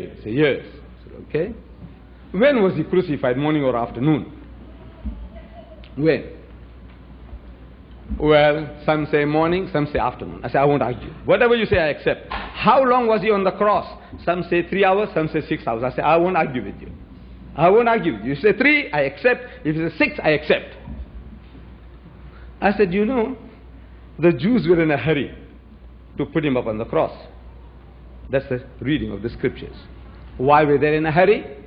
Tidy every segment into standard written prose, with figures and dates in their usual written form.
I say, yes. I said, okay. When was he crucified, morning or afternoon? When? Well, some say morning, some say afternoon. I say, I won't argue. Whatever you say, I accept. How long was he on the cross? Some say 3 hours, some say 6 hours. I say, I won't argue with you. I won't argue with you. You say 3, I accept. If you say 6, I accept. I said, you know, the Jews were in a hurry to put him up on the cross. That's the reading of the scriptures. Why were they in a hurry?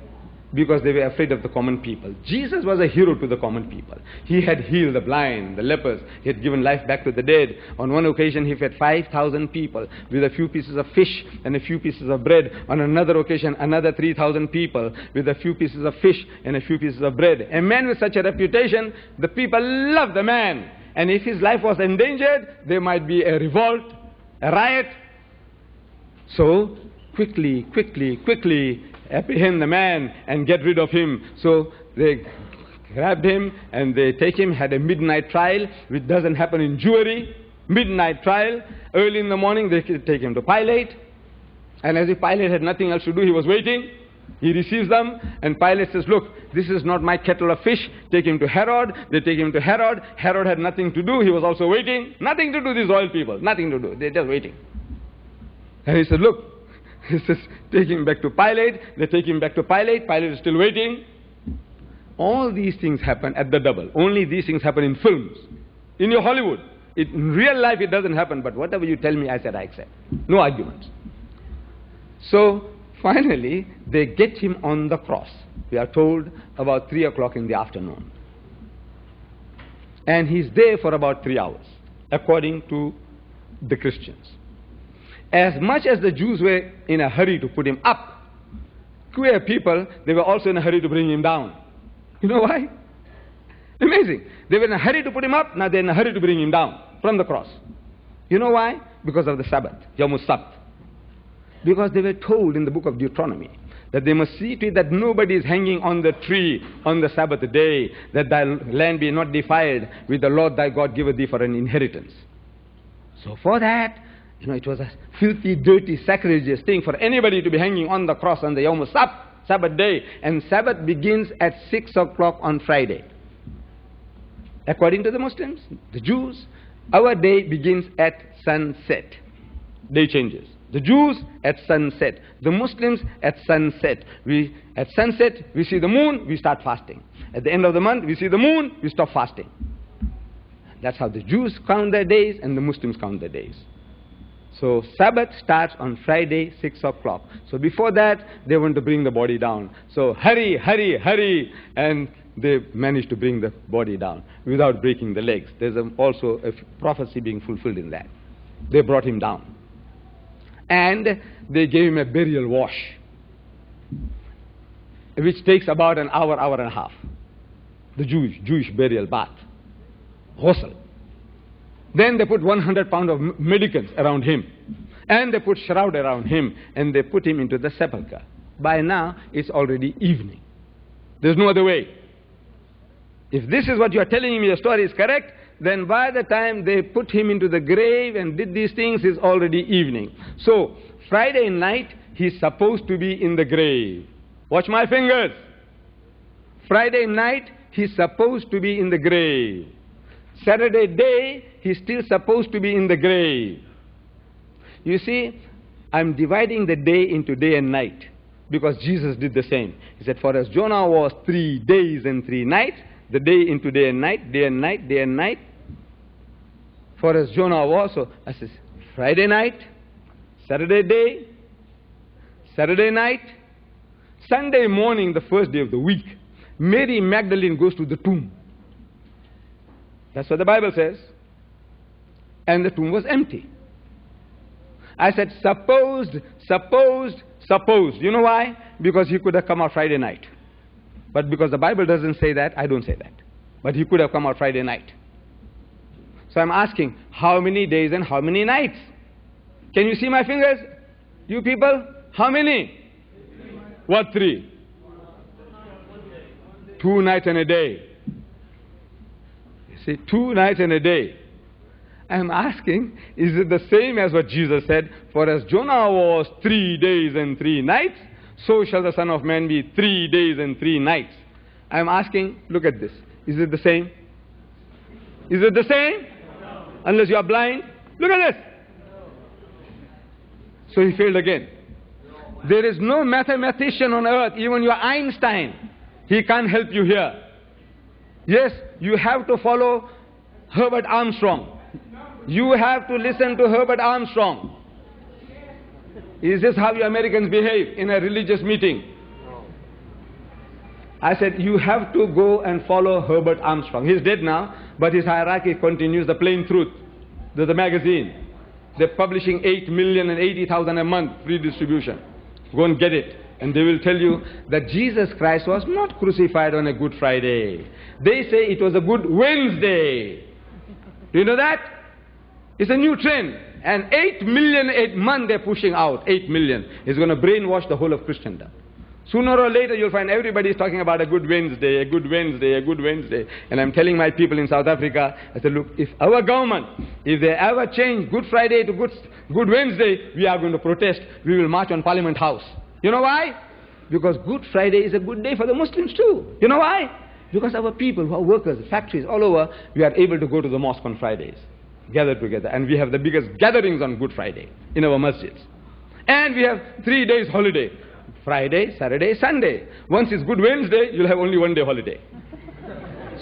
Because they were afraid of the common people. Jesus was a hero to the common people. He had healed the blind, the lepers. He had given life back to the dead. On one occasion, he fed 5,000 people with a few pieces of fish and a few pieces of bread. On another occasion, another 3,000 people with a few pieces of fish and a few pieces of bread. A man with such a reputation, the people loved the man. And if his life was endangered, there might be a revolt, a riot. So, quickly, apprehend the man and get rid of him. So they grabbed him and they take him, had a midnight trial, which doesn't happen in Jewry. Midnight trial. Early in the morning they take him to Pilate. And as if Pilate had nothing else to do, he was waiting. He receives them and Pilate says, look, this is not my kettle of fish. Take him to Herod. They take him to Herod. Herod had nothing to do. He was also waiting. Nothing to do, these royal people. Nothing to do. They're just waiting. And he said, look, he says, take him back to Pilate. They take him back to Pilate. Pilate is still waiting. All these things happen at the double. Only these things happen in films. In your Hollywood. In real life it doesn't happen. But whatever you tell me, I said I accept. No arguments. So, finally, they get him on the cross. We are told about 3 o'clock in the afternoon. And he's there for about 3 hours, according to the Christians. As much as the Jews were in a hurry to put him up, queer people, they were also in a hurry to bring him down. You know why? Amazing. They were in a hurry to put him up, now they're in a hurry to bring him down from the cross. You know why? Because of the Sabbath, Yom Sabt. Because they were told in the book of Deuteronomy that they must see to it that nobody is hanging on the tree on the Sabbath day, that thy land be not defiled, which the Lord thy God giveth thee for an inheritance. So for that, you know, it was a filthy, dirty, sacrilegious thing for anybody to be hanging on the cross on the Yom Sabt, Sabbath day. And Sabbath begins at 6 o'clock on Friday. According to the Muslims, the Jews, our day begins at sunset. Day changes. The Jews at sunset. The Muslims at sunset. At sunset, we see the moon, we start fasting. At the end of the month, we see the moon, we stop fasting. That's how the Jews count their days and the Muslims count their days. So Sabbath starts on Friday, 6 o'clock. So before that, they want to bring the body down. So hurry, and they managed to bring the body down without breaking the legs. There's also a prophecy being fulfilled in that. They brought him down. And they gave him a burial wash, which takes about an hour, hour and a half. The Jewish burial bath. Ghusl. Then they put 100 pounds of medicines around him. And they put shroud around him. And they put him into the sepulchre. By now, it's already evening. There's no other way. If this is what you are telling me, your story is correct, then by the time they put him into the grave and did these things, it's already evening. So, Friday night, he's supposed to be in the grave. Watch my fingers. Friday night, he's supposed to be in the grave. Saturday day, he's still supposed to be in the grave. You see, I'm dividing the day into day and night because Jesus did the same. He said, for as Jonah was 3 days and 3 nights, the day into day and night, day and night, day and night. For as Jonah was, so I says, Friday night, Saturday day, Saturday night, Sunday morning, the first day of the week, Mary Magdalene goes to the tomb. That's what the Bible says. And the tomb was empty. I said, supposed. You know why? Because he could have come out Friday night. But because the Bible doesn't say that, I don't say that. But he could have come out Friday night. So I'm asking, how many days and how many nights? Can you see my fingers? You people? How many? What 3? 2 nights and a day. You see, 2 nights and a day. I'm asking, is it the same as what Jesus said? For as Jonah was 3 days and 3 nights, so shall the Son of Man be 3 days and 3 nights. I am asking, look at this. Is it the same? Is it the same? Unless you are blind. Look at this. So he failed again. There is no mathematician on earth, even your Einstein, he can't help you here. Yes, you have to follow Herbert Armstrong. You have to listen to Herbert Armstrong. Is this how you Americans behave in a religious meeting? I said, you have to go and follow Herbert Armstrong. He's dead now, but his hierarchy continues. The Plain Truth, the magazine. They're publishing 8,080,000 a month, free distribution. Go and get it. And they will tell you that Jesus Christ was not crucified on a Good Friday. They say it was a Good Wednesday. Do you know that? It's a new trend. And 8 million a month they're pushing out. 8 million. It's going to brainwash the whole of Christendom. Sooner or later you'll find everybody is talking about a Good Wednesday, a Good Wednesday, a Good Wednesday. And I'm telling my people in South Africa, I said, look, if our government, if they ever change Good Friday to Good Wednesday, we are going to protest. We will march on Parliament House. You know why? Because Good Friday is a good day for the Muslims too. You know why? Because our people who are workers, factories all over, we are able to go to the mosque on Fridays, gather together. And we have the biggest gatherings on Good Friday in our masjids. And we have 3 days holiday. Friday, Saturday, Sunday. Once it's Good Wednesday, you'll have only 1 day holiday.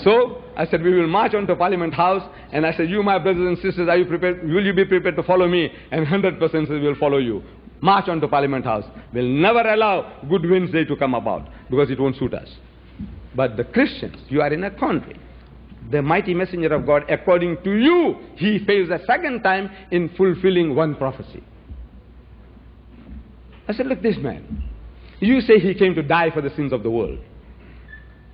So I said, we will march on to Parliament House. And I said, you my brothers and sisters, are you prepared? Will you be prepared to follow me? And 100% says, we'll follow you. March on to Parliament House. We'll never allow Good Wednesday to come about because it won't suit us. But the Christians, you are in a country. The mighty messenger of God, according to you, he fails a second time in fulfilling one prophecy. I said, look, this man. You say he came to die for the sins of the world.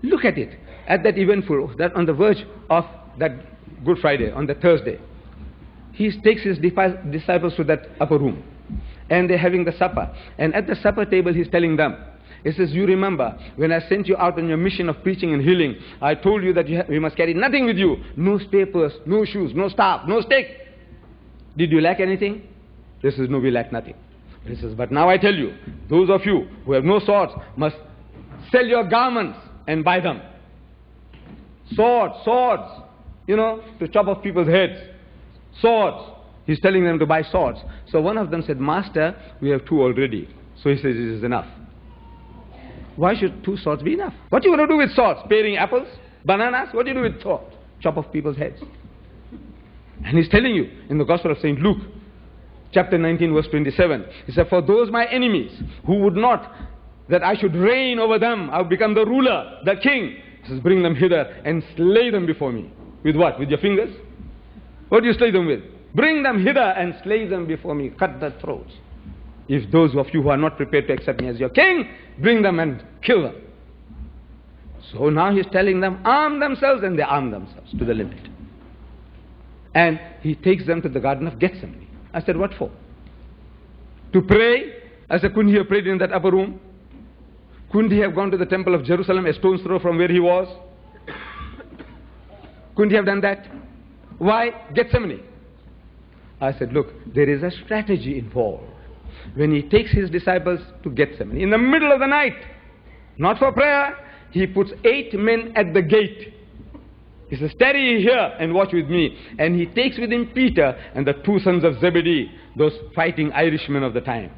Look at it. At that eventful, that on the verge of that Good Friday, on the Thursday, he takes his disciples to that upper room. And they're having the supper. And at the supper table, he's telling them, he says, you remember, when I sent you out on your mission of preaching and healing, I told you that you must carry nothing with you. No spare purse, no shoes, no staff, no stick. Did you lack anything? He says, no, we lack nothing. He says, but now I tell you, those of you who have no swords must sell your garments and buy them. Swords, you know, to chop off people's heads. Swords. He's telling them to buy swords. So one of them said, Master, we have 2 already. So he says, it is enough. Why should 2 swords be enough? What you going to do with swords? Paring apples? Bananas? What do you do with swords? Chop off people's heads. And he's telling you in the Gospel of St. Luke, chapter 19, verse 27. He said, for those my enemies who would not that I should reign over them, I will become the ruler, the king. He says, bring them hither and slay them before me. With what? With your fingers? What do you slay them with? Bring them hither and slay them before me. Cut their throats. If those of you who are not prepared to accept me as your king, bring them and kill them. So now he's telling them, arm themselves, and they arm themselves to the limit. And he takes them to the Garden of Gethsemane. I said, what for? To pray? I said, couldn't he have prayed in that upper room? Couldn't he have gone to the temple of Jerusalem, a stone's throw from where he was? Couldn't he have done that? Why Gethsemane? I said, look, there is a strategy involved. When he takes his disciples to Gethsemane, in the middle of the night, not for prayer, he puts 8 men at the gate. He says, tarry here and watch with me. And he takes with him Peter and the 2 sons of Zebedee, those fighting Irishmen of the time.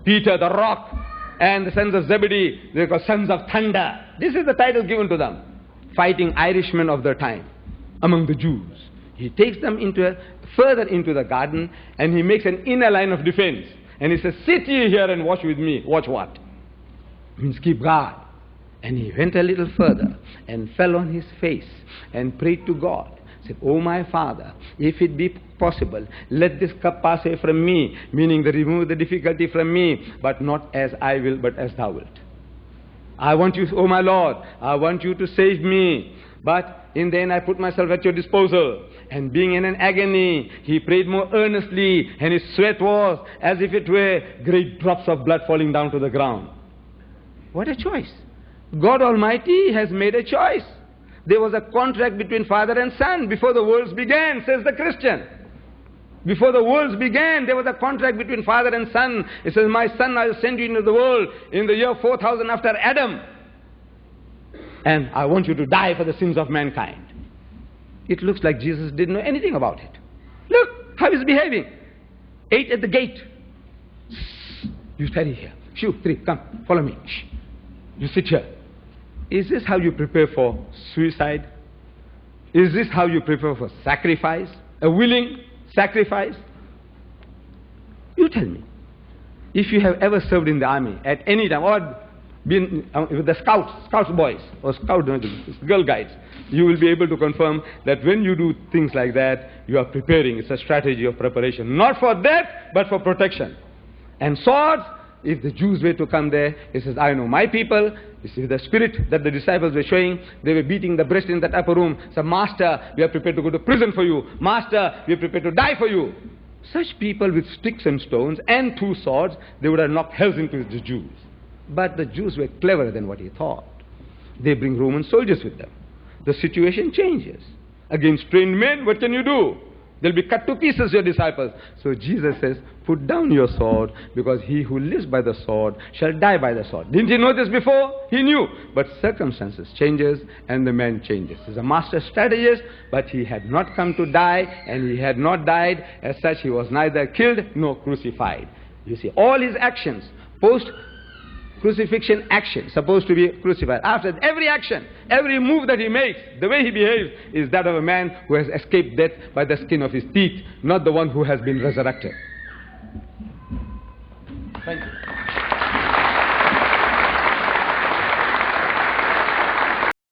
Peter the rock and the sons of Zebedee, they are called sons of thunder. This is the title given to them. Fighting Irishmen of their time among the Jews. He takes them further into the garden and he makes an inner line of defense. And he says, sit ye here and watch with me. Watch what? Means keep guard. And he went a little further and fell on his face and prayed to God. Said, oh my Father, if it be possible, let this cup pass away from me, meaning remove the difficulty from me, but not as I will, but as thou wilt. I want you, oh my Lord, I want you to save me. But in the end I put myself at your disposal. And being in an agony, he prayed more earnestly, and his sweat was as if it were great drops of blood falling down to the ground. What a choice. God Almighty has made a choice. There was a contract between father and son before the worlds began, says the Christian. Before the worlds began, there was a contract between father and son. It says, my son, I will send you into the world in the year 4000 after Adam. And I want you to die for the sins of mankind. It looks like Jesus didn't know anything about it. Look how he's behaving. 8 at the gate. You study here. Shoo, 3, come, follow me. Shh. You sit here. Is this how you prepare for suicide? Is this how you prepare for sacrifice? A willing sacrifice? You tell me. If you have ever served in the army at any time, or been with the scouts boys, or girl guides, you will be able to confirm that when you do things like that, you are preparing. It's a strategy of preparation. Not for death, but for protection. And swords, if the Jews were to come there, he says, I know my people. You see the spirit that the disciples were showing. They were beating the breast in that upper room. So, Master, we are prepared to go to prison for you. Master, we are prepared to die for you. Such people with sticks and stones and 2 swords, they would have knocked hells into the Jews. But the Jews were cleverer than what he thought. They bring Roman soldiers with them. The situation changes. Against trained men, what can you do? They'll be cut to pieces, your disciples. So Jesus says, put down your sword, because he who lives by the sword shall die by the sword. Didn't he know this before? He knew. But circumstances changes and the man changes. He's a master strategist, but he had not come to die, and he had not died. As such, he was neither killed nor crucified. You see, all his actions, post-crucifixion action, supposed to be crucified. After every action, every move that he makes, the way he behaves is that of a man who has escaped death by the skin of his teeth, not the one who has been resurrected. Thank you.